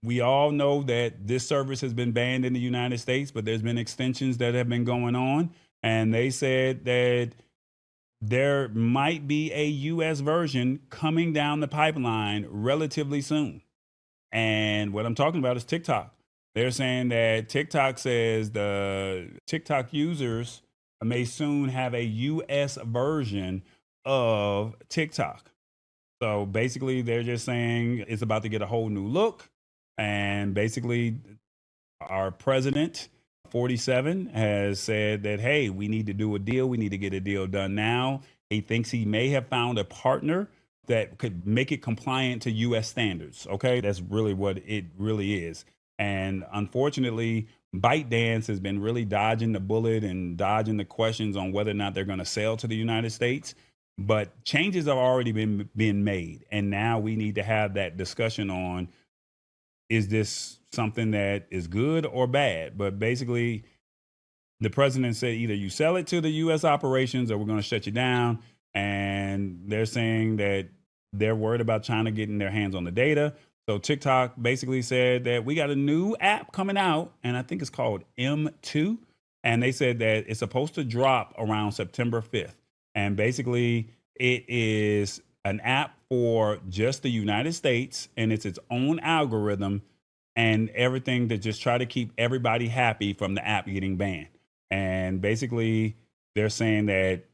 we all know that this service has been banned in the United States, but there's been extensions that have been going on. And they said that there might be a US version coming down the pipeline relatively soon. And what I'm talking about is TikTok. They're saying that TikTok says the TikTok users may soon have a US version of TikTok. So basically, they're just saying it's about to get a whole new look. And basically, our president, 47, has said that, hey, we need to do a deal. We need to get a deal done now. He thinks he may have found a partner that could make it compliant to US standards. Okay. That's really what it really is. And unfortunately, ByteDance has been really dodging the bullet and dodging the questions on whether or not they're going to sell to the United States. But changes have already been made. And now we need to have that discussion on, is this something that is good or bad? But basically, the president said either you sell it to the US operations or we're going to shut you down. And they're saying that they're worried about China getting their hands on the data. So TikTok basically said that we got a new app coming out, and I think it's called M2. And they said that it's supposed to drop around September 5th. And basically, it is an app for just the United States, and it's its own algorithm and everything to just try to keep everybody happy from the app getting banned. And basically, they're saying that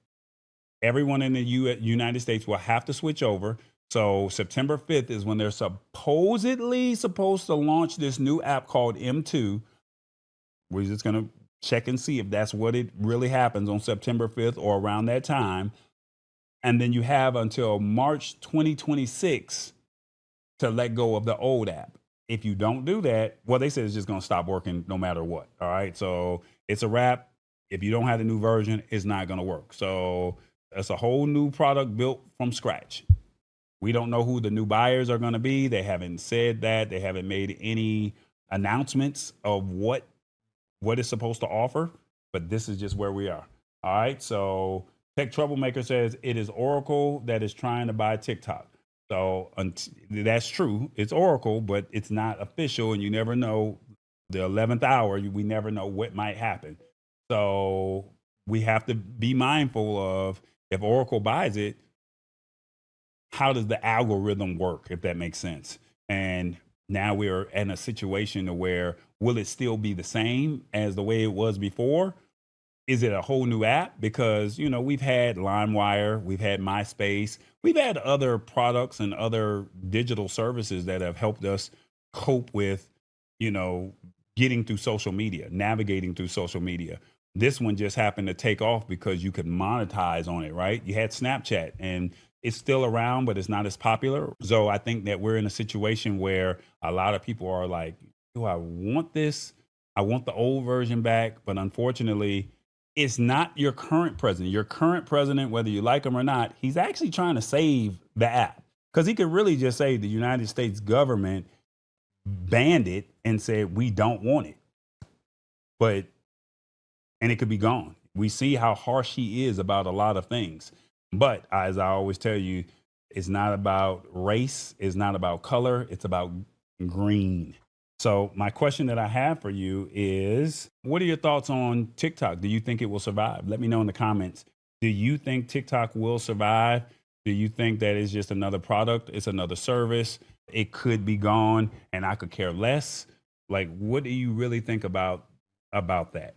everyone in the United States will have to switch over. So September 5th is when they're supposedly supposed to launch this new app called M2. We're just going to check and see if that's what it really happens on September 5th or around that time. And then you have until March 2026 to let go of the old app. If you don't do that, well, they said it's just going to stop working no matter what. All right. So it's a wrap. If you don't have the new version, it's not going to work. So it's a whole new product built from scratch. We don't know who the new buyers are going to be. They haven't said that. They haven't made any announcements of what it's supposed to offer. But this is just where we are. All right. So Tech Troublemaker says it is Oracle that is trying to buy TikTok. So that's true. It's Oracle, but it's not official, and you never know. The 11th hour, we never know what might happen. So we have to be mindful of, if Oracle buys it, how does the algorithm work, if that makes sense? And now we're in a situation where, will it still be the same as the way it was before? Is it a whole new app? Because, we've had LimeWire, we've had MySpace, we've had other products and other digital services that have helped us cope with, getting through social media, navigating through social media. This one just happened to take off because you could monetize on it, right? You had Snapchat, and it's still around, but it's not as popular. So I think that we're in a situation where a lot of people are like, do I want this? I want the old version back. But unfortunately, it's not your current president. Your current president, whether you like him or not, he's actually trying to save the app, because he could really just say the United States government banned it and said, we don't want it. But, and it could be gone. We see how harsh he is about a lot of things. But as I always tell you, it's not about race, it's not about color, it's about green. So my question that I have for you is, what are your thoughts on TikTok? Do you think it will survive? Let me know in the comments. Do you think TikTok will survive? Do you think that it's just another product? It's another service. It could be gone and I could care less. Like, what do you really think about that?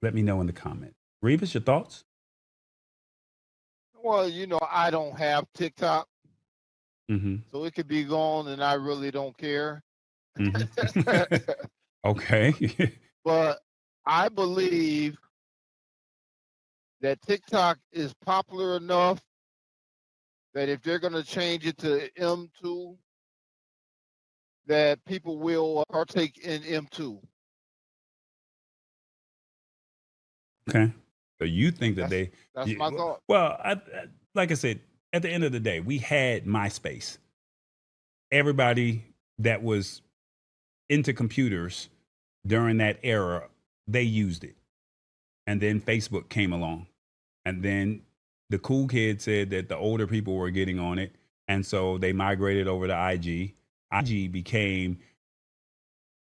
Let me know in the comments. Revis, your thoughts? Well, I don't have TikTok, Mm-hmm. so it could be gone and I really don't care. Mm-hmm. Okay. But I believe that TikTok is popular enough that if they're going to change it to M2, that people will partake in M2. Okay. So you think that That's my thought. Well, like I said, at the end of the day, we had MySpace. Everybody that was into computers during that era, they used it. And then Facebook came along. And then the cool kids said that the older people were getting on it. And so they migrated over to IG. IG became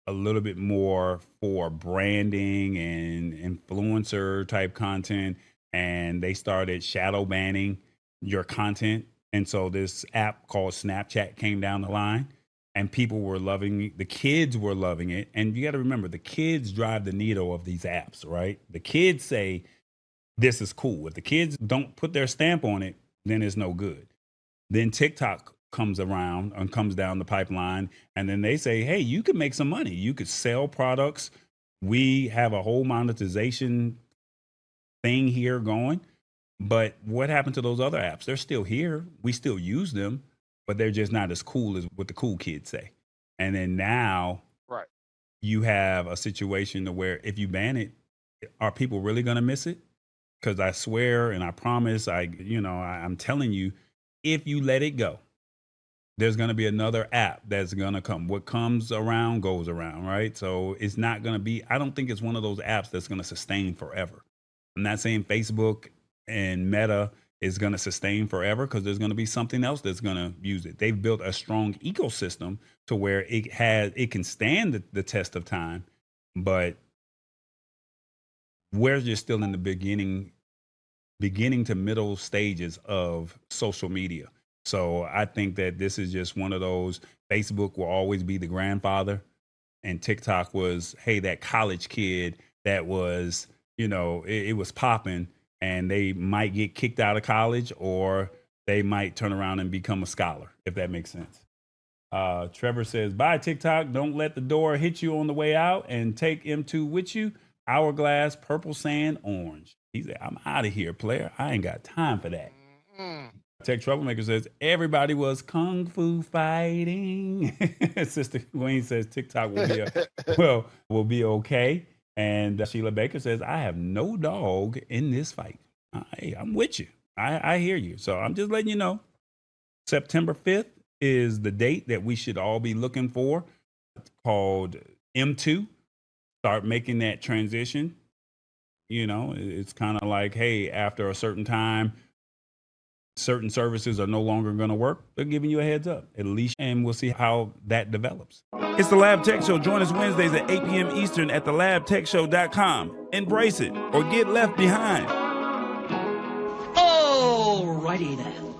a little bit more for branding and influencer type content, and they started shadow banning your content. And so this app called Snapchat came down the line, and people were loving it. The kids were loving it. And you got to remember, the kids drive the needle of these apps, right? The kids say, this is cool. If the kids don't put their stamp on it, then it's no good. Then TikTok comes around and comes down the pipeline, and then they say, hey, you could make some money. You could sell products. We have a whole monetization thing here going. But what happened to those other apps? They're still here. We still use them, but they're just not as cool as what the cool kids say. And then now Right. you have a situation to where if you ban it, are people really going to miss it? Because I swear and I promise, I'm telling you, if you let it go, there's going to be another app that's going to come. What comes around goes around, right? So it's not going to be, I don't think it's one of those apps that's going to sustain forever. I'm not saying Facebook and Meta is going to sustain forever, because there's going to be something else that's going to use it. They've built a strong ecosystem to where it can stand the test of time, but we're just still in the beginning to middle stages of social media. So I think that this is just one of those. Facebook will always be the grandfather, and TikTok was, hey, that college kid that was, it was popping, and they might get kicked out of college, or they might turn around and become a scholar, if that makes sense. Trevor says, bye TikTok. Don't let the door hit you on the way out, and take M2 with you. Hourglass, purple sand, orange. He said, I'm out of here, player. I ain't got time for that. Tech Troublemaker says, everybody was kung fu fighting. Sister Queen says TikTok will be okay. And Sheila Baker says, I have no dog in this fight. Hey, I'm with you. I hear you. So I'm just letting you know, September 5th is the date that we should all be looking for. It's called M2. Start making that transition. It's kind of like, hey, after a certain time, certain services are no longer going to work. They're giving you a heads up, at least, and we'll see how that develops. It's the Lab Tech Show. Join us Wednesdays at 8 p.m. Eastern at thelabtechshow.com. Embrace it or get left behind. Alrighty then.